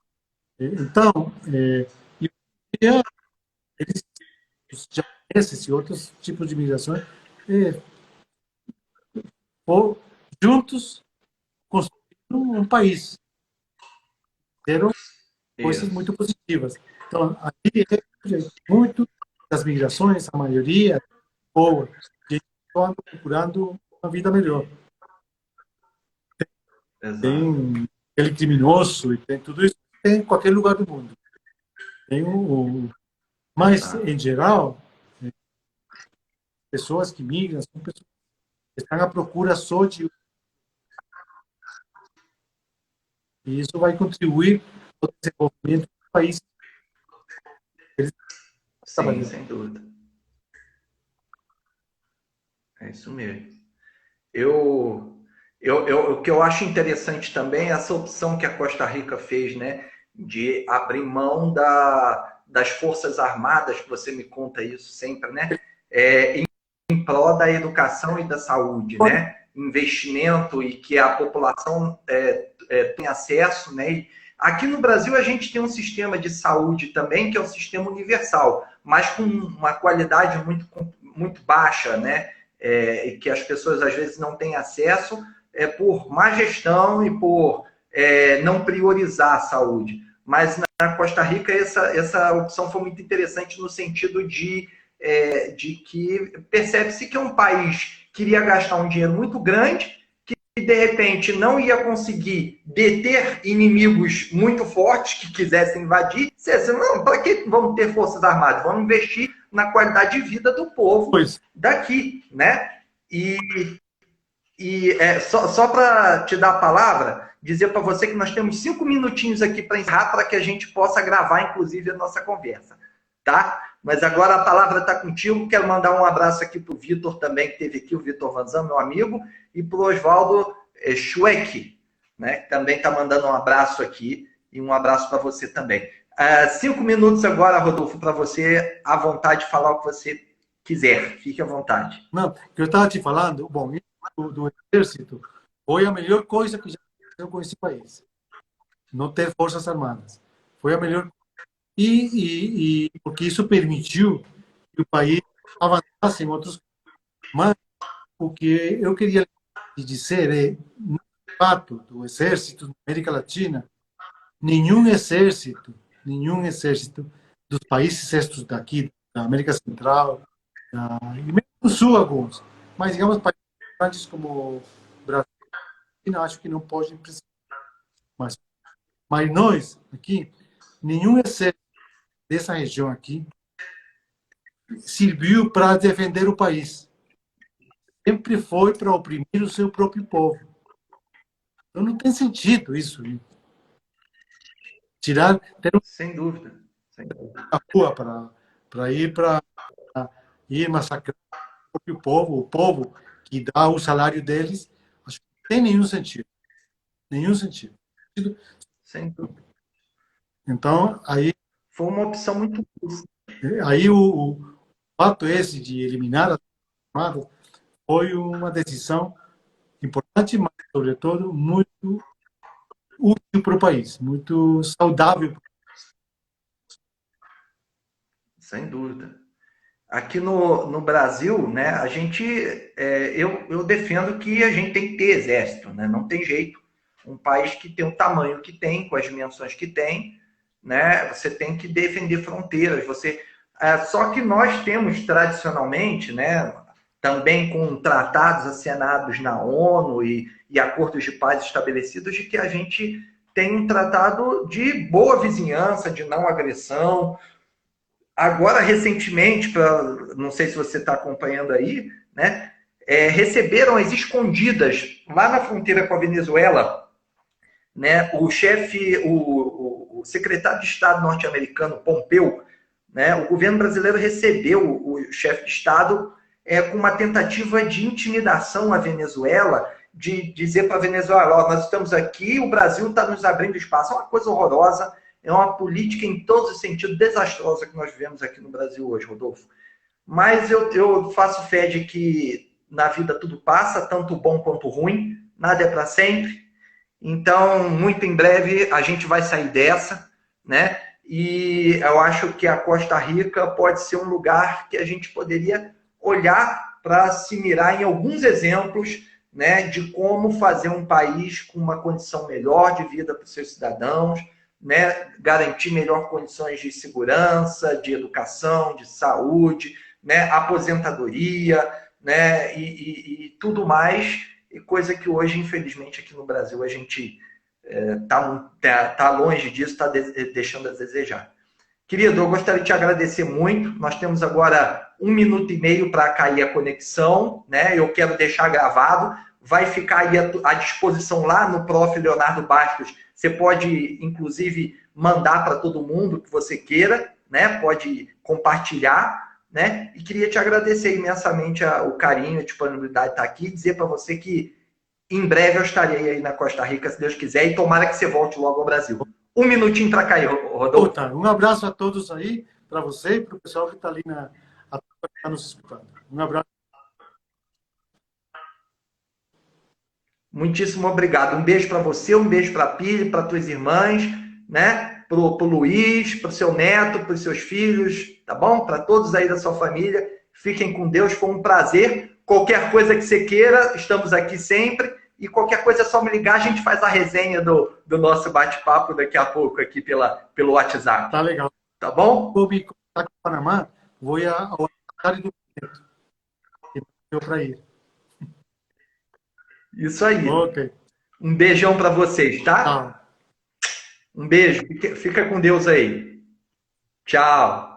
Então, eles, os japoneses e outros tipos de migrações, juntos construíram um país. Deram coisas Isso. muito positivas. Então, aqui, muito das migrações, a maioria, boa, gente anda procurando uma vida melhor. Exato. Tem aquele criminoso e tem tudo isso, tem em qualquer lugar do mundo. Tem mas, Exato. em geral, pessoas que migram são pessoas que estão à procura só de. E isso vai contribuir para o desenvolvimento do país. Eles estão Sim, trabalhando. sem dúvida. É isso mesmo. Eu, o que eu acho interessante também é essa opção que a Costa Rica fez, né? De abrir mão das Forças Armadas, que você me conta isso sempre, né? Em prol da educação e da saúde, né? Investimento e que a população tem acesso, né? E aqui no Brasil a gente tem um sistema de saúde também que é um sistema universal, mas com uma qualidade muito baixa, né? E que as pessoas às vezes não têm acesso por má gestão e por não priorizar a saúde. Mas na Costa Rica essa opção foi muito interessante no sentido de que percebe-se que é um país que iria gastar um dinheiro muito grande, que de repente não ia conseguir deter inimigos muito fortes que quisessem invadir. Não, para que vamos ter forças armadas? Vamos investir na qualidade de vida do povo Pois, daqui, né? E E só para te dar a palavra, dizer para você que nós temos 5 minutinhos aqui para encerrar, para que a gente possa gravar, inclusive, a nossa conversa. Tá? Mas agora a palavra está contigo. Quero mandar um abraço aqui para o Vitor também, que esteve aqui, o Vitor Vanzan, meu amigo, e para o Oswaldo Schweck, né, que também está mandando um abraço aqui, e um abraço para você também. 5 minutos agora, Rodolfo, para você, à vontade, falar o que você quiser. Fique à vontade. Não, que eu estava te falando, bom, isso do exército foi a melhor coisa que já aconteceu com esse país. Não ter forças armadas. Foi a melhor. Porque isso permitiu que o país avançasse em outros. Mas o que eu queria dizer é, no fato do exército na América Latina, nenhum exército dos países estes daqui, da América Central, e mesmo do Sul alguns, mas digamos países grandes como Brasil, acho que não podem precisar. Mas, mas nós, aqui, nenhum exército dessa região aqui serviu para defender o país. Sempre foi para oprimir o seu próprio povo. Então não tem sentido isso. Tirar, ter Sem dúvida. Sem dúvida. uma rua para ir massacrar o próprio povo, o povo que dá o salário deles, acho que não tem nenhum sentido. Nenhum sentido. Sem dúvida. Então, foi uma opção muito justa. Aí o fato esse de eliminar as armadas foi uma decisão importante, mas, sobretudo, muito útil para o país, muito saudável. Sem dúvida. Aqui no Brasil, né, a gente, eu defendo que a gente tem que ter exército, né? Não tem jeito. Um país que tem o tamanho que tem, com as dimensões que tem, né, você tem que defender fronteiras. Só que nós temos tradicionalmente, né, também com tratados assinados na ONU e acordos de paz estabelecidos, de que a gente tem um tratado de boa vizinhança, de não agressão. Agora, recentemente, não sei se você está acompanhando aí, né, receberam as escondidas lá na fronteira com a Venezuela, né, o secretário de Estado norte-americano, Pompeu, né, o governo brasileiro recebeu o chefe de Estado com uma tentativa de intimidação à Venezuela, de dizer para a Venezuela, nós estamos aqui, o Brasil está nos abrindo espaço. É uma coisa horrorosa, é uma política em todos os sentidos desastrosa que nós vivemos aqui no Brasil hoje, Rodolfo. Mas eu faço fé de que na vida tudo passa, tanto bom quanto ruim, nada é para sempre. Então, muito em breve, a gente vai sair dessa, né? E eu acho que a Costa Rica pode ser um lugar que a gente poderia olhar para se mirar em alguns exemplos, né, de como fazer um país com uma condição melhor de vida para os seus cidadãos, né, garantir melhores condições de segurança, de educação, de saúde, né, aposentadoria, né, e tudo mais, e coisa que hoje, infelizmente, aqui no Brasil a gente tá longe disso, está deixando a desejar. Querido, eu gostaria de te agradecer muito. Nós temos agora 1 minuto e meio para cair a conexão, né? Eu quero deixar gravado. Vai ficar aí à disposição lá no Prof. Leonardo Bastos. Você pode, inclusive, mandar para todo mundo que você queira, né? Pode compartilhar, né? E queria te agradecer imensamente o carinho, a disponibilidade de estar aqui, dizer para você que em breve eu estarei aí na Costa Rica, se Deus quiser, e tomara que você volte logo ao Brasil. 1 minutinho para cair, Rodolfo. Um abraço a todos aí, para você e para o pessoal que está ali tá nos escutando. Um abraço. Muitíssimo obrigado. Um beijo para você, um beijo para a Pili, para tuas irmãs, né? Para o Luiz, para o seu neto, para os seus filhos, tá bom? Para todos aí da sua família. Fiquem com Deus, foi um prazer. Qualquer coisa que você queira, estamos aqui sempre. E qualquer coisa é só me ligar, a gente faz a resenha do nosso bate-papo daqui a pouco aqui pelo WhatsApp. Tá legal. Tá bom? Vou me conectar com o Panamá, vou ao aniversário do presidente. Deu para ir. Isso aí. Ok. Um beijão para vocês, tá? Tchau. Um beijo. Fica com Deus aí. Tchau.